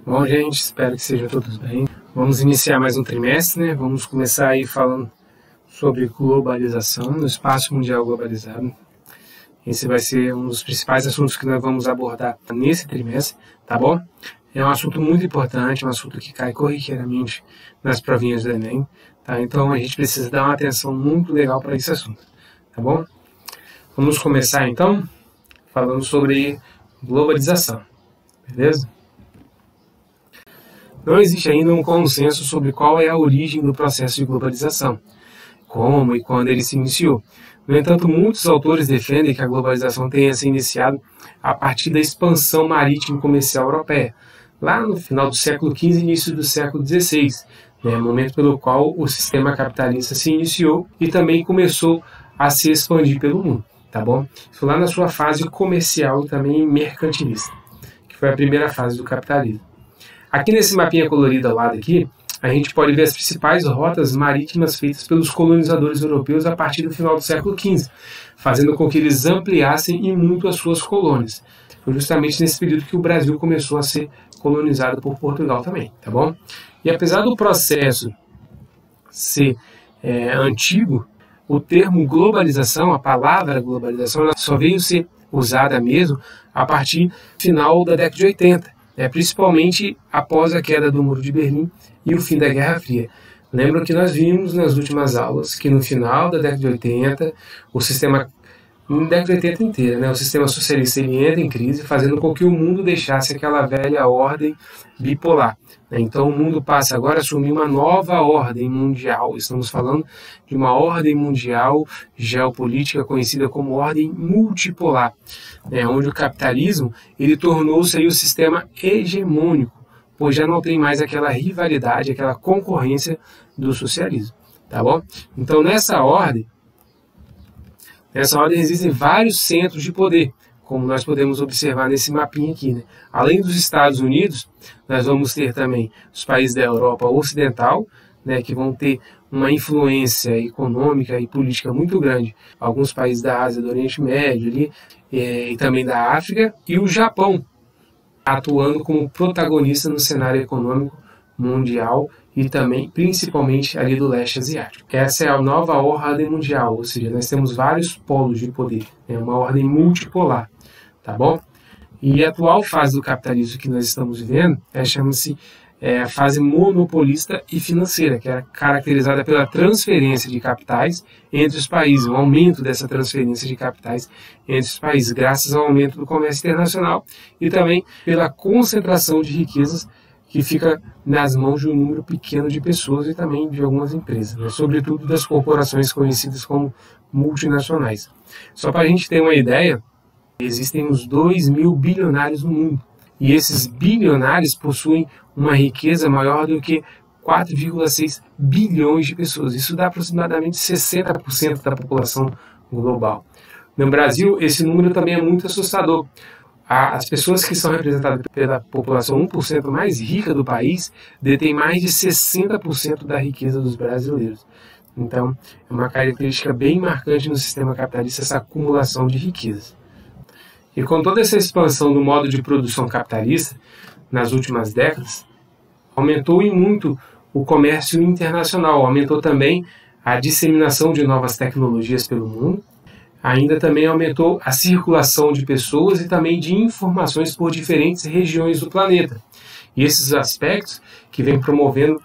Bom, gente, espero que sejam todos bem. Vamos iniciar mais um trimestre, né? Vamos começar aí falando sobre globalização, no espaço mundial globalizado. Esse vai ser um dos principais assuntos que nós vamos abordar nesse trimestre, tá bom? É um assunto muito importante, um assunto que cai corriqueiramente nas provinhas do Enem, tá? Então a gente precisa dar uma atenção muito legal para esse assunto, tá bom? Vamos começar então falando sobre globalização, beleza? Não existe ainda um consenso sobre qual é a origem do processo de globalização, como e quando ele se iniciou. No entanto, muitos autores defendem que a globalização tenha se iniciado a partir da expansão marítima e comercial europeia, lá no final do século XV e início do século XVI, momento pelo qual o sistema capitalista se iniciou e também começou a se expandir pelo mundo, tá bom? Isso lá na sua fase comercial e também mercantilista, que foi a primeira fase do capitalismo. Aqui nesse mapinha colorido ao lado aqui, a gente pode ver as principais rotas marítimas feitas pelos colonizadores europeus a partir do final do século XV, fazendo com que eles ampliassem e muito as suas colônias. Foi justamente nesse período que o Brasil começou a ser colonizado por Portugal também, tá bom? E apesar do processo ser antigo, o termo globalização, a palavra globalização, ela só veio ser usada mesmo a partir do final da década de 80. Principalmente após a queda do Muro de Berlim e o fim da Guerra Fria. Lembram que nós vimos nas últimas aulas que no final da década de 80, o sistema, na década de 80 inteira, o sistema socialista ele entra em crise, fazendo com que o mundo deixasse aquela velha ordem bipolar. Então o mundo passa agora a assumir uma nova ordem mundial. Estamos falando de uma ordem mundial geopolítica conhecida como ordem multipolar, onde o capitalismo ele tornou-se aí o sistema hegemônico, pois já não tem mais aquela rivalidade, aquela concorrência do socialismo, tá bom? Então nessa ordem existem vários centros de poder, como nós podemos observar nesse mapinha aqui, Além dos Estados Unidos, nós vamos ter também os países da Europa Ocidental, que vão ter uma influência econômica e política muito grande. Alguns países da Ásia, do Oriente Médio ali, e também da África, e o Japão, atuando como protagonista no cenário econômico mundial e também, principalmente, ali do leste asiático. Essa é a nova ordem mundial, ou seja, nós temos vários polos de poder, uma ordem multipolar, tá bom? E a atual fase do capitalismo que nós estamos vivendo chama-se a fase monopolista e financeira, que é caracterizada pela transferência de capitais entre os países, um aumento dessa transferência de capitais entre os países, graças ao aumento do comércio internacional e também pela concentração de riquezas que fica nas mãos de um número pequeno de pessoas e também de algumas empresas, sobretudo das corporações conhecidas como multinacionais. Só para a gente ter uma ideia, existem uns 2.000 bilionários no mundo. E esses bilionários possuem uma riqueza maior do que 4,6 bilhões de pessoas. Isso dá aproximadamente 60% da população global. No Brasil, esse número também é muito assustador. As pessoas que são representadas pela população 1% mais rica do país detêm mais de 60% da riqueza dos brasileiros. Então, é uma característica bem marcante no sistema capitalista essa acumulação de riquezas. E com toda essa expansão do modo de produção capitalista, nas últimas décadas, aumentou e muito o comércio internacional, aumentou também a disseminação de novas tecnologias pelo mundo, ainda também aumentou a circulação de pessoas e também de informações por diferentes regiões do planeta. E esses aspectos que vêm promovendo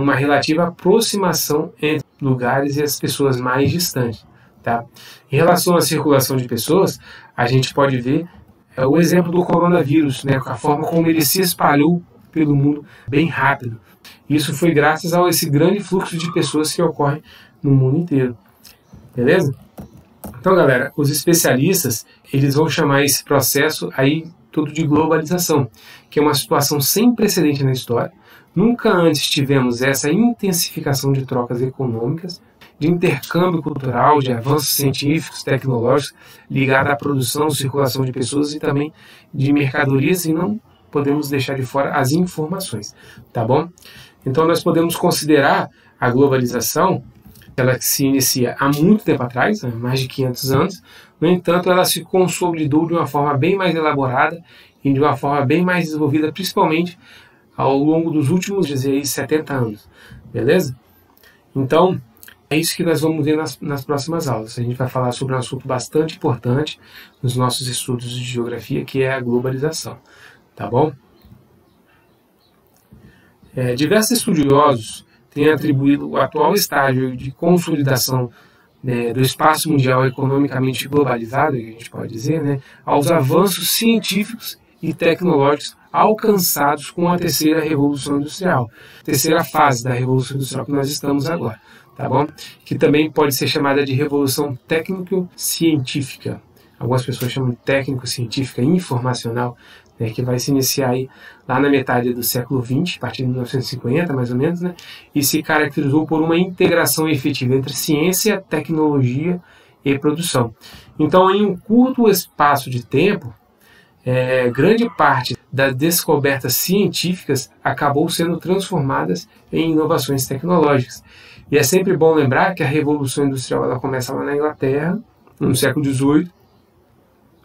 uma relativa aproximação entre lugares e as pessoas mais distantes. Tá? Em relação à circulação de pessoas, a gente pode ver o exemplo do coronavírus, a forma como ele se espalhou pelo mundo bem rápido. Isso foi graças a esse grande fluxo de pessoas que ocorre no mundo inteiro. Beleza? Então, galera, os especialistas eles vão chamar esse processo aí todo de globalização, que é uma situação sem precedente na história. Nunca antes tivemos essa intensificação de trocas econômicas, de intercâmbio cultural, de avanços científicos, tecnológicos, ligado à produção, circulação de pessoas e também de mercadorias, e não podemos deixar de fora as informações, tá bom? Então nós podemos considerar a globalização, ela que se inicia há muito tempo atrás, mais de 500 anos, no entanto ela se consolidou de uma forma bem mais elaborada e de uma forma bem mais desenvolvida, principalmente ao longo dos últimos, dizer, 70 anos, beleza? Então, é isso que nós vamos ver nas próximas aulas. A gente vai falar sobre um assunto bastante importante nos nossos estudos de geografia, que é a globalização, tá bom? Diversos estudiosos têm atribuído o atual estágio de consolidação do espaço mundial economicamente globalizado, que a gente pode dizer, né, aos avanços científicos e tecnológicos alcançados com a terceira revolução industrial, terceira fase da revolução industrial que nós estamos agora, tá bom? Que também pode ser chamada de revolução técnico-científica. Algumas pessoas chamam de técnico-científica informacional, né, que vai se iniciar aí lá na metade do século XX, a partir de 1950 mais ou menos, né, e se caracterizou por uma integração efetiva entre ciência, tecnologia e produção. Então, em um curto espaço de tempo, grande parte das descobertas científicas acabou sendo transformadas em inovações tecnológicas. E é sempre bom lembrar que a Revolução Industrial ela começa lá na Inglaterra, no século XVIII,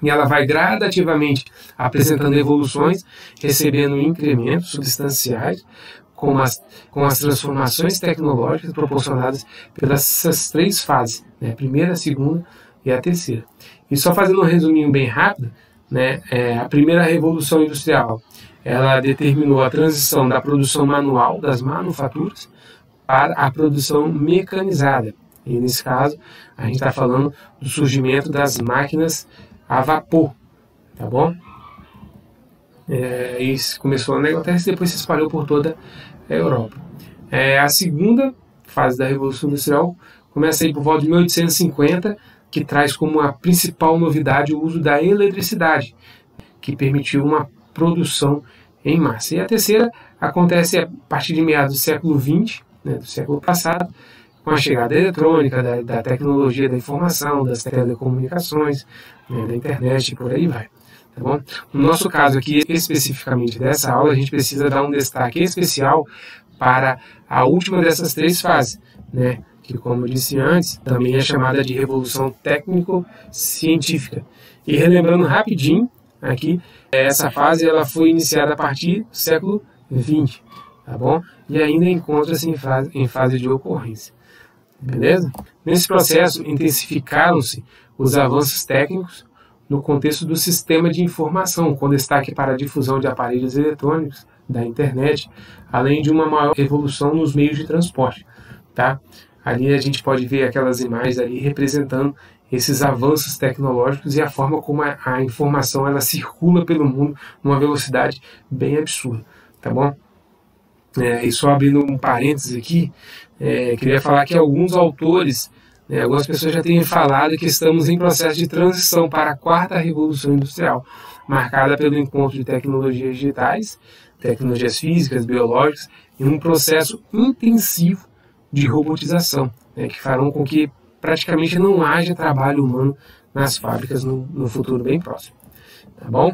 e ela vai gradativamente apresentando evoluções, recebendo incrementos substanciais com as transformações tecnológicas proporcionadas pelas três fases, né? A primeira, a segunda e a terceira. E só fazendo um resuminho bem rápido, né? A primeira revolução industrial ela determinou a transição da produção manual das manufaturas para a produção mecanizada. E nesse caso, a gente está falando do surgimento das máquinas a vapor, tá bom? Isso começou na Inglaterra e depois se espalhou por toda a Europa. A segunda fase da Revolução Industrial começa aí por volta de 1850, que traz como a principal novidade o uso da eletricidade, que permitiu uma produção em massa. E a terceira acontece a partir de meados do século XX, né, do século passado, com a chegada eletrônica, da tecnologia da informação, das telecomunicações, né, da internet e por aí vai. Tá bom? No nosso caso aqui, especificamente dessa aula, a gente precisa dar um destaque especial para a última dessas três fases, né, que, como eu disse antes, também é chamada de Revolução Técnico-Científica. E relembrando rapidinho, aqui, essa fase ela foi iniciada a partir do século XX, tá bom? E ainda encontra-se em fase de ocorrência. Beleza? Nesse processo, intensificaram-se os avanços técnicos no contexto do sistema de informação, com destaque para a difusão de aparelhos eletrônicos, da internet, além de uma maior evolução nos meios de transporte. Tá? Ali a gente pode ver aquelas imagens ali representando esses avanços tecnológicos e a forma como a informação ela circula pelo mundo numa velocidade bem absurda. Tá bom? E só abrindo um parênteses aqui, queria falar que alguns autores, algumas pessoas já têm falado que estamos em processo de transição para a quarta revolução industrial, marcada pelo encontro de tecnologias digitais, tecnologias físicas, biológicas, e um processo intensivo de robotização, que farão com que praticamente não haja trabalho humano nas fábricas no futuro bem próximo. Tá bom?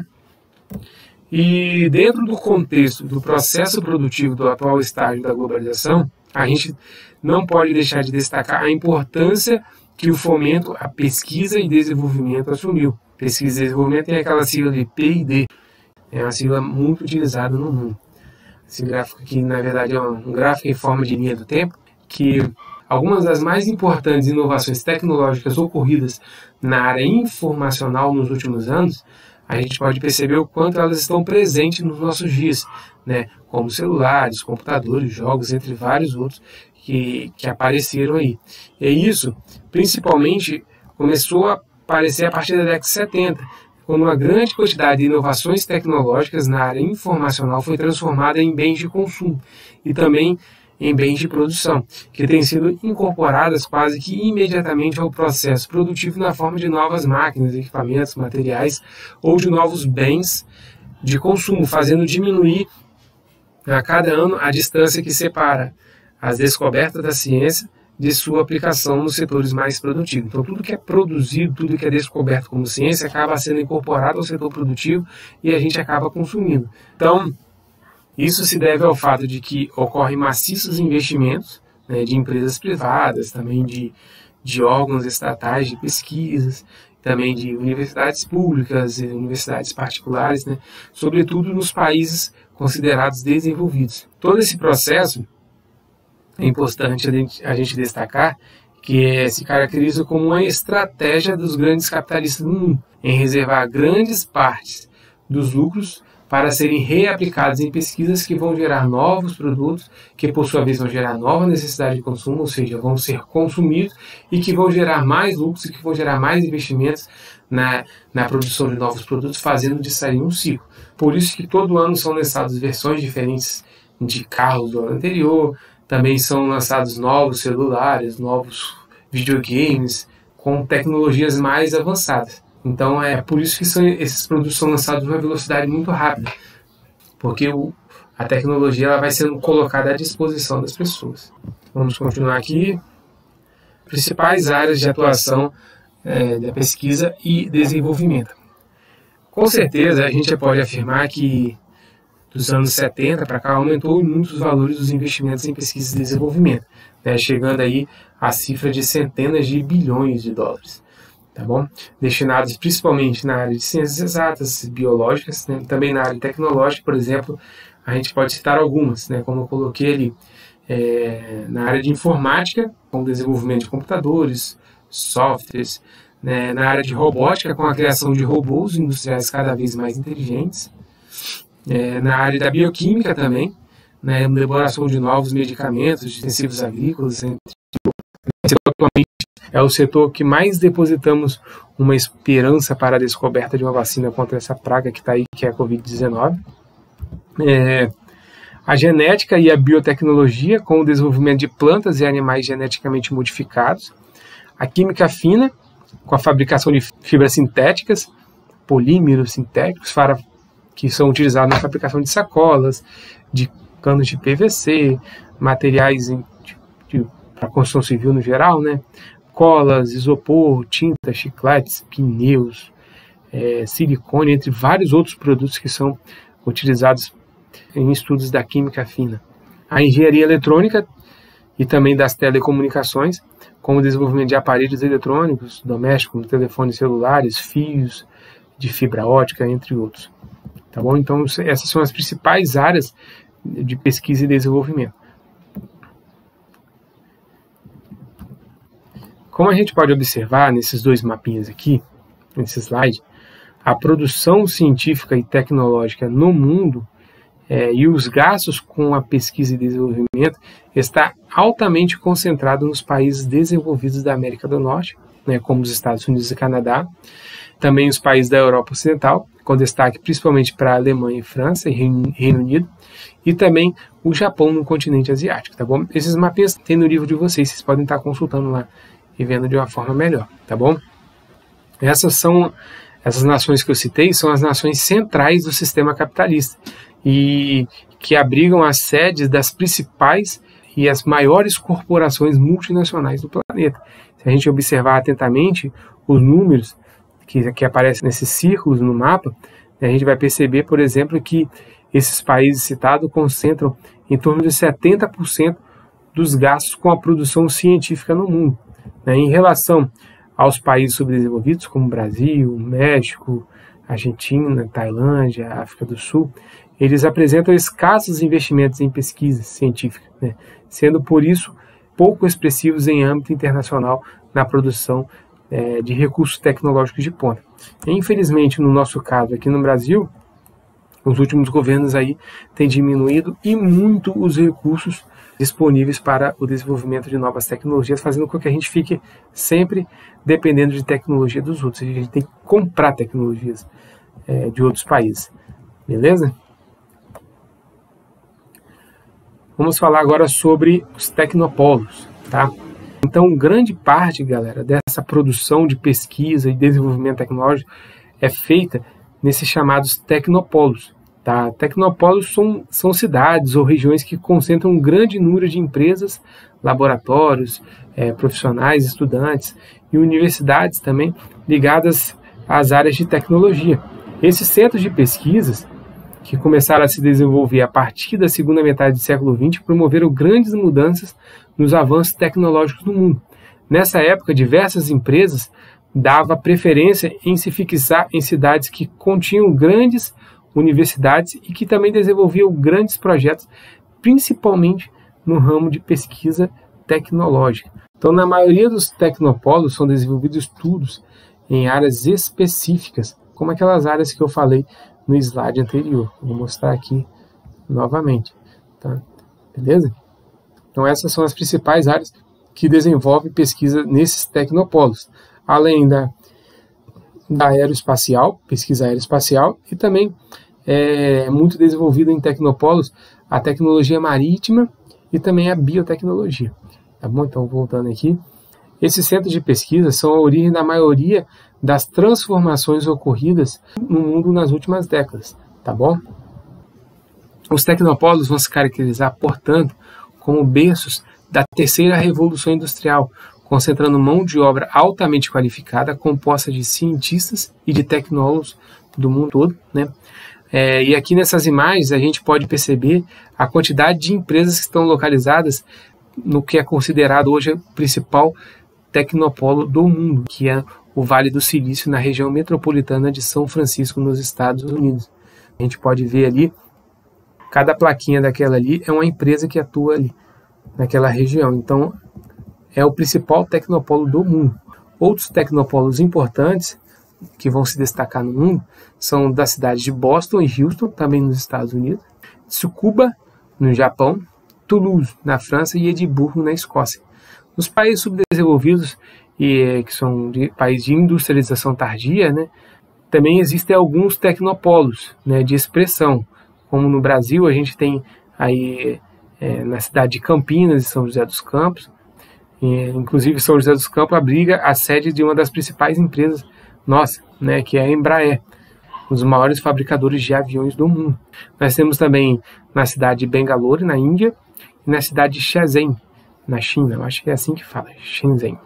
E dentro do contexto do processo produtivo do atual estágio da globalização, a gente não pode deixar de destacar a importância que o fomento à pesquisa e desenvolvimento assumiu. Pesquisa e desenvolvimento tem aquela sigla de P&D, é uma sigla muito utilizada no mundo. Esse gráfico aqui, na verdade, é um gráfico em forma de linha do tempo, que algumas das mais importantes inovações tecnológicas ocorridas na área informacional nos últimos anos, a gente pode perceber o quanto elas estão presentes nos nossos dias, né? Como celulares, computadores, jogos, entre vários outros que apareceram aí. E isso, principalmente, começou a aparecer a partir da década de 70, quando uma grande quantidade de inovações tecnológicas na área informacional foi transformada em bens de consumo e também em bens de produção, que têm sido incorporadas quase que imediatamente ao processo produtivo na forma de novas máquinas, equipamentos, materiais ou de novos bens de consumo, fazendo diminuir a cada ano a distância que separa as descobertas da ciência de sua aplicação nos setores mais produtivos. Então, tudo que é produzido, tudo que é descoberto como ciência acaba sendo incorporado ao setor produtivo e a gente acaba consumindo. Então, isso se deve ao fato de que ocorrem maciços investimentos, né, de empresas privadas, também de órgãos estatais de pesquisas, também de universidades públicas e universidades particulares, né, sobretudo nos países considerados desenvolvidos. Todo esse processo é importante a gente destacar que se caracteriza como uma estratégia dos grandes capitalistas do mundo, em reservar grandes partes dos lucros para serem reaplicados em pesquisas que vão gerar novos produtos, que por sua vez vão gerar nova necessidade de consumo, ou seja, vão ser consumidos e que vão gerar mais lucros e que vão gerar mais investimentos na produção de novos produtos, fazendo disso aí um ciclo. Por isso que todo ano são lançadas versões diferentes de carros do ano anterior, também são lançados novos celulares, novos videogames com tecnologias mais avançadas. Então é por isso que esses produtos são lançados numa velocidade muito rápida, porque a tecnologia ela vai sendo colocada à disposição das pessoas. Vamos continuar aqui. Principais áreas de atuação da pesquisa e desenvolvimento. Com certeza a gente pode afirmar que dos anos 70 para cá aumentou muito os valores dos investimentos em pesquisa e desenvolvimento, né, chegando aí à cifra de centenas de bilhões de dólares. Tá bom? Destinados principalmente na área de ciências exatas, biológicas, né? Também na área tecnológica, por exemplo, a gente pode citar algumas, né? Como eu coloquei ali, na área de informática, com o desenvolvimento de computadores, softwares, né? Na área de robótica, com a criação de robôs industriais cada vez mais inteligentes, na área da bioquímica também, né? Elaboração de novos medicamentos, de utensílios agrícolas, atualmente é o setor que mais depositamos uma esperança para a descoberta de uma vacina contra essa praga que está aí, que é a Covid-19. A genética e a biotecnologia, com o desenvolvimento de plantas e animais geneticamente modificados. A química fina, com a fabricação de fibras sintéticas, polímeros sintéticos, que são utilizados na fabricação de sacolas, de canos de PVC, materiais para construção civil no geral, né? Colas, isopor, tinta, chicletes, pneus, silicone, entre vários outros produtos que são utilizados em estudos da química fina. A engenharia eletrônica e também das telecomunicações, com o desenvolvimento de aparelhos eletrônicos domésticos, como telefones celulares, fios de fibra ótica, entre outros. Tá bom? Então, essas são as principais áreas de pesquisa e desenvolvimento. Como a gente pode observar nesses dois mapinhas aqui, nesse slide, a produção científica e tecnológica no mundo e os gastos com a pesquisa e desenvolvimento está altamente concentrado nos países desenvolvidos da América do Norte, né, como os Estados Unidos e Canadá, também os países da Europa Ocidental, com destaque principalmente para a Alemanha e França e Reino Unido, e também o Japão no continente asiático, tá bom? Esses mapinhas tem no livro de vocês podem estar consultando lá e vendo de uma forma melhor, tá bom? Essas nações que eu citei são as nações centrais do sistema capitalista e que abrigam as sedes das principais e as maiores corporações multinacionais do planeta. Se a gente observar atentamente os números que aparecem nesses círculos no mapa, a gente vai perceber, por exemplo, que esses países citados concentram em torno de 70% dos gastos com a produção científica no mundo. Em relação aos países subdesenvolvidos, como Brasil, México, Argentina, Tailândia, África do Sul, eles apresentam escassos investimentos em pesquisa científica, né? Sendo por isso pouco expressivos em âmbito internacional na produção de recursos tecnológicos de ponta. Infelizmente, no nosso caso aqui no Brasil, os últimos governos aí têm diminuído e muito os recursos disponíveis para o desenvolvimento de novas tecnologias, fazendo com que a gente fique sempre dependendo de tecnologia dos outros. A gente tem que comprar tecnologias de outros países. Beleza? Vamos falar agora sobre os tecnopolos, tá? Então, grande parte, galera, dessa produção de pesquisa e desenvolvimento tecnológico é feita nesses chamados tecnopolos. Tá? Tecnopolos são cidades ou regiões que concentram um grande número de empresas, laboratórios, profissionais, estudantes e universidades também ligadas às áreas de tecnologia. Esses centros de pesquisas, que começaram a se desenvolver a partir da segunda metade do século XX, promoveram grandes mudanças nos avanços tecnológicos no mundo. Nessa época, diversas empresas davam preferência em se fixar em cidades que continham grandes universidades e que também desenvolviam grandes projetos, principalmente no ramo de pesquisa tecnológica. Então, na maioria dos tecnopolos são desenvolvidos estudos em áreas específicas, como aquelas áreas que eu falei no slide anterior. Vou mostrar aqui novamente, tá? Beleza? Então, essas são as principais áreas que desenvolvem pesquisa nesses tecnopolos, além da aeroespacial, pesquisa aeroespacial, e também é muito desenvolvida em tecnopolos a tecnologia marítima e também a biotecnologia. Tá bom? Então, voltando aqui, esses centros de pesquisa são a origem da maioria das transformações ocorridas no mundo nas últimas décadas. Tá bom? Os tecnopolos vão se caracterizar, portanto, como berços da terceira revolução industrial, concentrando mão de obra altamente qualificada, composta de cientistas e de tecnólogos do mundo todo, né? E aqui nessas imagens a gente pode perceber a quantidade de empresas que estão localizadas no que é considerado hoje o principal tecnopolo do mundo, que é o Vale do Silício, na região metropolitana de São Francisco, nos Estados Unidos. A gente pode ver ali, cada plaquinha daquela ali é uma empresa que atua ali naquela região. Então, é o principal tecnopolo do mundo. Outros tecnopolos importantes que vão se destacar no mundo são das cidades de Boston e Houston, também nos Estados Unidos, Tsukuba, no Japão, Toulouse, na França, e Edimburgo, na Escócia. Nos países subdesenvolvidos, que são países de industrialização tardia, né, também existem alguns tecnopolos, né, de expressão, como no Brasil a gente tem aí na cidade de Campinas e São José dos Campos. Inclusive São José dos Campos abriga a sede de uma das principais empresas nossa, né, que é a Embraer, um dos maiores fabricadores de aviões do mundo. Nós temos também na cidade de Bangalore, na Índia, e na cidade de Shenzhen, na China. Eu acho que é assim que fala, Shenzhen.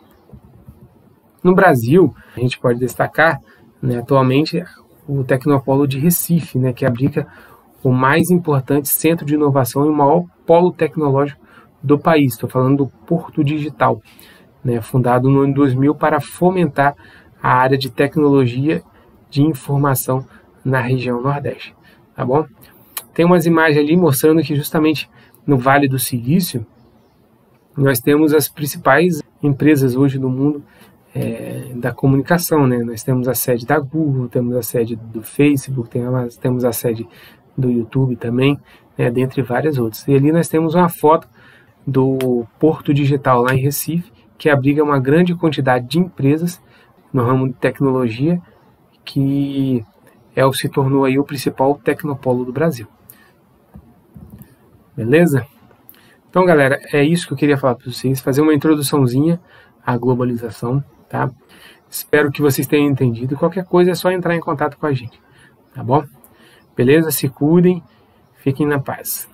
No Brasil, a gente pode destacar, né, atualmente o Tecnopolo de Recife, né, que abriga o mais importante centro de inovação e o maior polo tecnológico do país. Estou falando do Porto Digital, né, fundado no ano 2000 para fomentar a área de tecnologia de informação na região Nordeste. Tá bom? Tem umas imagens ali mostrando que justamente no Vale do Silício nós temos as principais empresas hoje do mundo da comunicação, né? Nós temos a sede da Google, temos a sede do Facebook, temos a sede do YouTube também, né? Dentre várias outras. E ali nós temos uma foto do Porto Digital lá em Recife, que abriga uma grande quantidade de empresas no ramo de tecnologia, que se tornou aí o principal tecnopolo do Brasil. Beleza? Então, galera, é isso que eu queria falar para vocês, fazer uma introduçãozinha à globalização, tá? Espero que vocês tenham entendido. Qualquer coisa é só entrar em contato com a gente, tá bom? Beleza? Se cuidem, fiquem na paz.